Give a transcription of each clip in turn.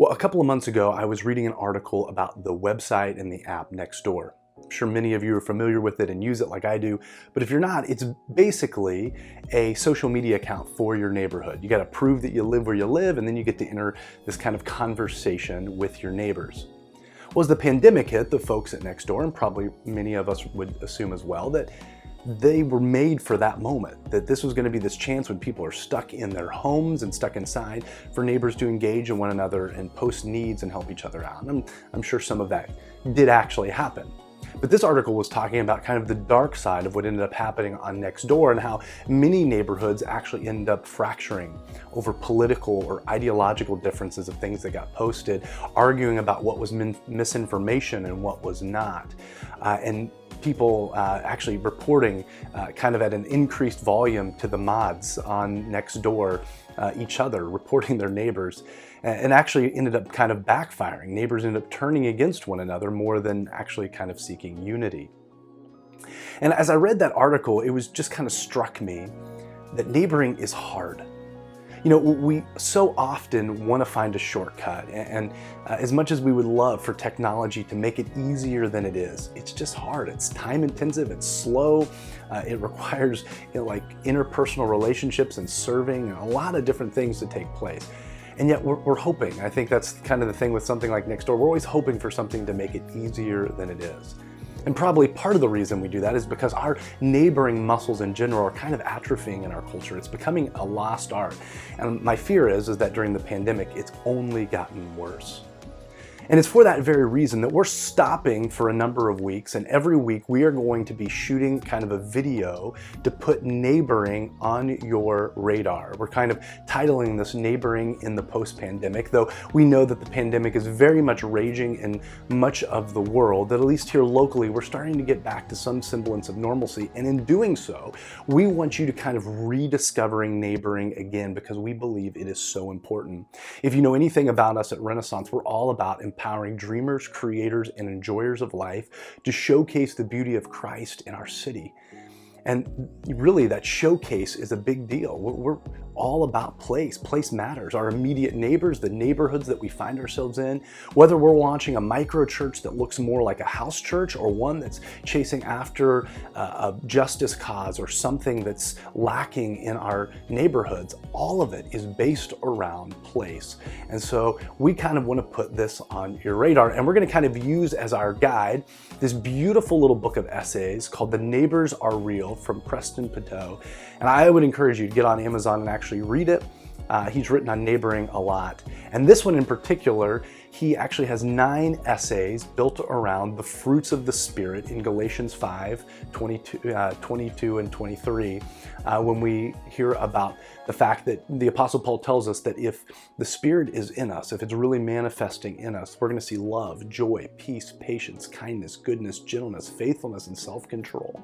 Well, a couple of months ago, I was reading an article about the website and the app Nextdoor. I'm sure many of you are familiar with it and use it like I do, but if you're not, it's basically a social media account for your neighborhood. You got to prove that you live where you live, and then you get to enter this kind of conversation with your neighbors. Well, as the pandemic hit, the folks at Nextdoor, and probably many of us would assume as well, that they were made for that moment, that this was going to be this chance when people are stuck in their homes and stuck inside for neighbors to engage in one another and post needs and help each other out. And I'm sure some of that did actually happen. But this article was talking about kind of the dark side of what ended up happening on Nextdoor and how many neighborhoods actually ended up fracturing over political or ideological differences of things that got posted, arguing about what was misinformation and what was not. And people actually reporting kind of at an increased volume to the mods on Nextdoor, each other, reporting their neighbors, and actually ended up kind of backfiring. Neighbors ended up turning against one another more than actually kind of seeking unity. And as I read that article, it was just kind of struck me that neighboring is hard. You know, we so often want to find a shortcut, and as much as we would love for technology to make it easier than it is, it's just hard. It's time intensive, it's slow, it requires like interpersonal relationships and serving and a lot of different things to take place. And yet we're hoping, I think that's kind of the thing with something like Nextdoor, we're always hoping for something to make it easier than it is. And probably part of the reason we do that is because our neighboring muscles in general are kind of atrophying in our culture. It's becoming a lost art. And my fear is that during the pandemic, it's only gotten worse. And it's for that very reason that we're stopping for a number of weeks, and every week we are going to be shooting kind of a video to put neighboring on your radar. We're kind of titling this Neighboring in the Post-Pandemic, though we know that the pandemic is very much raging in much of the world, that at least here locally we're starting to get back to some semblance of normalcy. And in doing so, we want you to kind of rediscovering neighboring again, because we believe it is so important. If you know anything about us at Renaissance, we're all about empowering dreamers, creators, and enjoyers of life to showcase the beauty of Christ in our city. And really, that showcase is a big deal. We're all about place. Place matters. Our immediate neighbors, the neighborhoods that we find ourselves in, whether we're launching a microchurch that looks more like a house church or one that's chasing after a justice cause or something that's lacking in our neighborhoods, all of it is based around place. And so we kind of want to put this on your radar, and we're going to kind of use as our guide this beautiful little book of essays called The Neighbors Are Real from Preston Pouteaux. And I would encourage you to get on Amazon and actually read it. He's written on neighboring a lot. And this one in particular, he actually has 9 essays built around the fruits of the Spirit in Galatians 5, 22 and 23, when we hear about the fact that the Apostle Paul tells us that if the Spirit is in us, if it's really manifesting in us, we're going to see love, joy, peace, patience, kindness, goodness, gentleness, faithfulness, and self-control.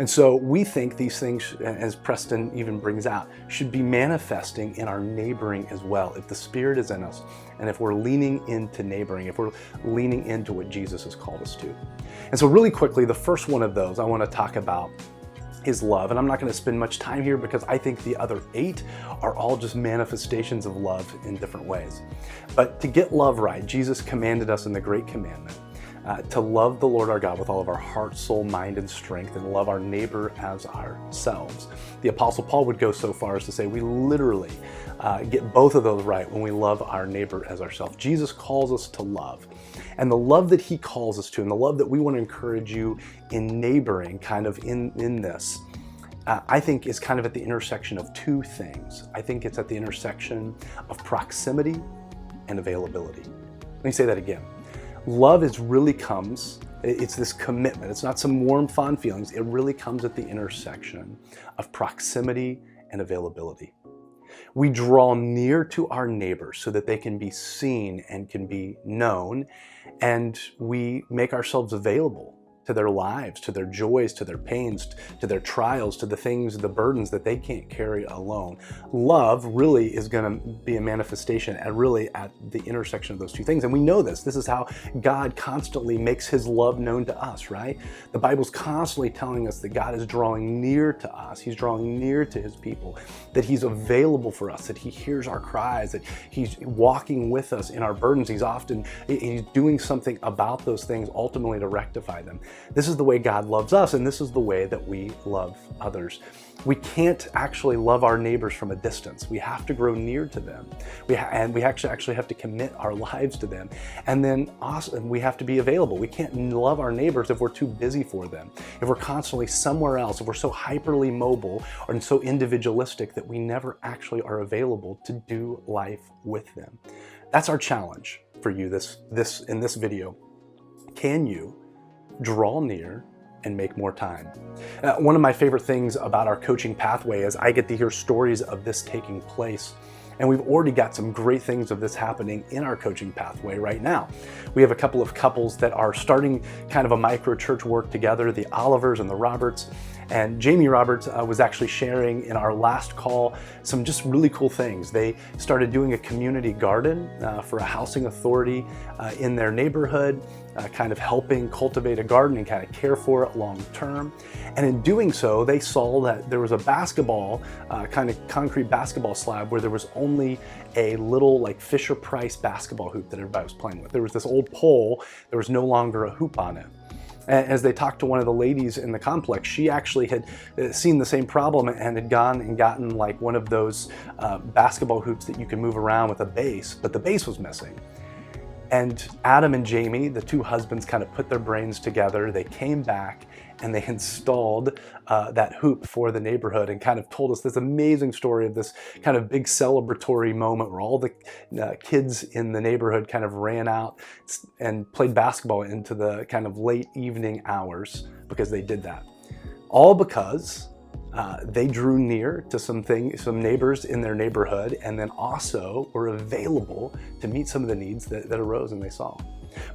And so we think these things, as Preston even brings out, should be manifesting in our neighboring as well. If the Spirit is in us, and if we're leaning into neighboring, if we're leaning into what Jesus has called us to. And so really quickly, the first one of those I want to talk about is love. And I'm not going to spend much time here because I think the other 8 are all just manifestations of love in different ways. But to get love right, Jesus commanded us in the Great Commandment to love the Lord our God with all of our heart, soul, mind, and strength, and love our neighbor as ourselves. The Apostle Paul would go so far as to say we literally get both of those right when we love our neighbor as ourselves. Jesus calls us to love. And the love that he calls us to, and the love that we want to encourage you in neighboring, kind of in this, I think is kind of at the intersection of 2 things. I think it's at the intersection of proximity and availability. Let me say that again. Love it's this commitment. It's not some warm, fond feelings. It really comes at the intersection of proximity and availability. We draw near to our neighbors so that they can be seen and can be known, and we make ourselves available to their lives, to their joys, to their pains, to their trials, to the things, the burdens that they can't carry alone. Love really is going to be a manifestation at the intersection of those two things. And we know this. This is how God constantly makes his love known to us, right? The Bible's constantly telling us that God is drawing near to us. He's drawing near to his people, that he's available for us, that he hears our cries, that he's walking with us in our burdens. He's doing something about those things ultimately to rectify them. This is the way God loves us, and this is the way that we love others. We can't actually love our neighbors from a distance. We have to grow near to them. We actually have to commit our lives to them. And then also, we have to be available. We can't love our neighbors if we're too busy for them, if we're constantly somewhere else, if we're so hyperly mobile and so individualistic that we never actually are available to do life with them. That's our challenge for you in this video. Can you draw near and make more time? One of my favorite things about our coaching pathway is I get to hear stories of this taking place. And we've already got some great things of this happening in our coaching pathway right now. We have a couple of couples that are starting kind of a microchurch work together, the Olivers and the Roberts. And Jamie Roberts was actually sharing in our last call some just really cool things. They started doing a community garden for a housing authority in their neighborhood, kind of helping cultivate a garden and kind of care for it long term. And in doing so, they saw that there was a basketball, kind of concrete basketball slab where there was only a little like Fisher-Price basketball hoop that everybody was playing with. There was this old pole, there was no longer a hoop on it. As they talked to one of the ladies in the complex, she actually had seen the same problem and had gone and gotten like one of those basketball hoops that you can move around with a base, but the base was missing. And Adam and Jamie, the two husbands, kind of put their brains together. They came back and they installed that hoop for the neighborhood and kind of told us this amazing story of this kind of big celebratory moment where all the kids in the neighborhood kind of ran out and played basketball into the kind of late evening hours because they did that. All because they drew near to some neighbors in their neighborhood, and then also were available to meet some of the needs that arose and they saw.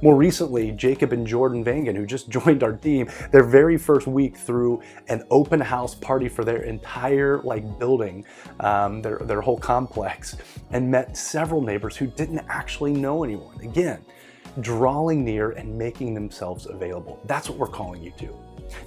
More recently, Jacob and Jordan Vangan, who just joined our team, their very first week threw an open house party for their entire building, their whole complex, and met several neighbors who didn't actually know anyone. Again, drawing near and making themselves available. That's what we're calling you to.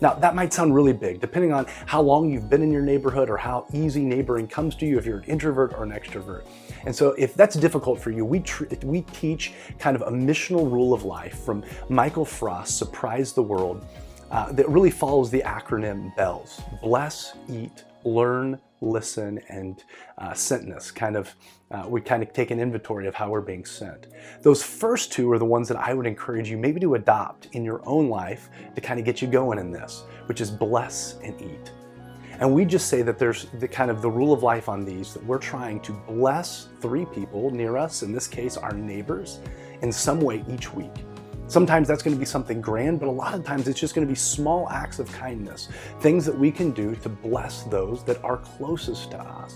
Now, that might sound really big, depending on how long you've been in your neighborhood or how easy neighboring comes to you, if you're an introvert or an extrovert. And so if that's difficult for you, we teach kind of a missional rule of life from Michael Frost's Surprise the World that really follows the acronym BELLS: bless, eat, learn, listen, and sentness. We kind of take an inventory of how we're being sent. Those first two are the ones that I would encourage you maybe to adopt in your own life to kind of get you going in this, which is bless and eat. And we just say that there's the rule of life on these, that we're trying to bless 3 people near us, in this case our neighbors, in some way each week. Sometimes that's going to be something grand, but a lot of times it's just going to be small acts of kindness, things that we can do to bless those that are closest to us.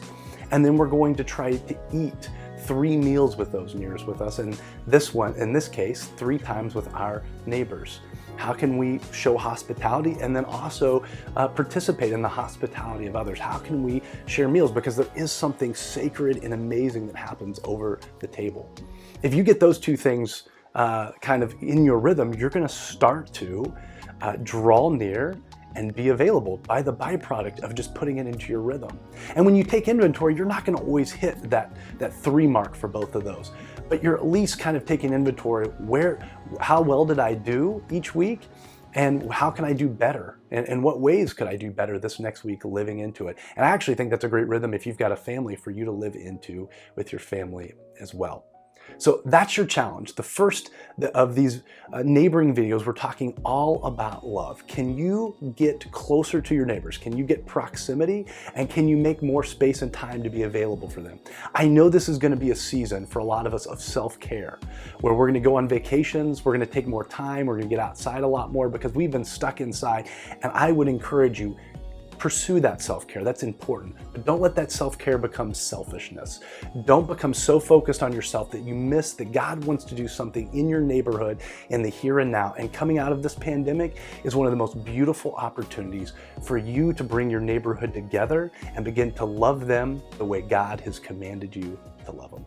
And then we're going to try to eat 3 meals with those nearest with us, and in this case, 3 times with our neighbors. How can we show hospitality and then also participate in the hospitality of others? How can we share meals? Because there is something sacred and amazing that happens over the table. If you get those 2 things kind of in your rhythm, you're going to start to draw near and be available by the byproduct of just putting it into your rhythm. And when you take inventory, you're not going to always hit that 3 mark for both of those, but you're at least kind of taking inventory. How well did I do each week? And how can I do better? And what ways could I do better this next week living into it? And I actually think that's a great rhythm if you've got a family for you to live into with your family as well. So that's your challenge. The first of these neighboring videos, we're talking all about love. Can you get closer to your neighbors? Can you get proximity? And can you make more space and time to be available for them? I know this is going to be a season for a lot of us of self-care, where we're going to go on vacations, we're going to take more time, we're going to get outside a lot more because we've been stuck inside. And I would encourage you, pursue that self-care. That's important. But don't let that self-care become selfishness. Don't become so focused on yourself that you miss that God wants to do something in your neighborhood in the here and now. And coming out of this pandemic is one of the most beautiful opportunities for you to bring your neighborhood together and begin to love them the way God has commanded you to love them.